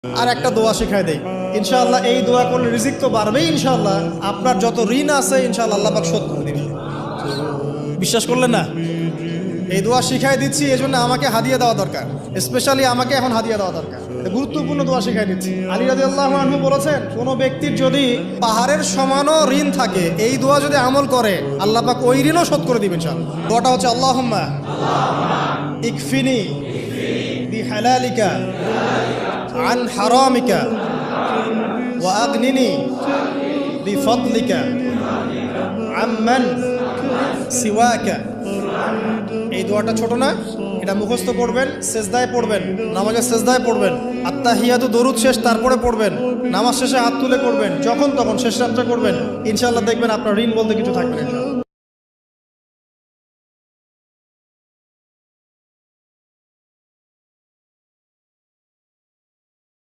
আর একটা দোয়া শেখায় দেই ইনশাআল্লাহ। এই দোয়া করলে রিজিক তো বাড়বেই ইনশাআল্লাহ। আপনার যত ঋণ আছে ইনশাআল্লাহ আল্লাহ পাক শোধ করে দিবেন। বিশ্বাস করলেন না? এই দোয়া শিখাই দিচ্ছি, এই জন্য আমাকে হাদিয়া দেওয়া দরকার। স্পেশালি আমাকে এখন হাদিয়া দেওয়া দরকার। গুরুত্বপূর্ণ দোয়া শিখাই দিচ্ছি। আলী রাদিয়াল্লাহু আনহু বলেছেন, কোনো ব্যক্তির যদি পাহাড়ের সমানও ঋণ থাকে, এই দোয়া যদি আমল করে আল্লাহ পাক ওই ঋণও শোধ করে দিবেন ইনশাআল্লাহ। দোয়াটা হচ্ছে আল্লাহুম্মা ইকফিনি বিহালালিকা আন হারামিকা ওয়া আগনিনি বিফদলিকা আম্মান সিওয়াকা। এই দোয়াটা ছোট না, এটা মুখস্থ করবেন, সেজদায় পড়বেন, নামাজের সেজদায় পড়বেন, আত্তাহিয়াতু দরুদ শেষ তারপরে পড়বেন, নামাজ শেষে হাত তুলে করবেন, যখন তখন শেষ রাত্রে করবেন, ইনশাআল্লাহ দেখবেন আপনার ঋণ বলতে কিছু থাকবে না।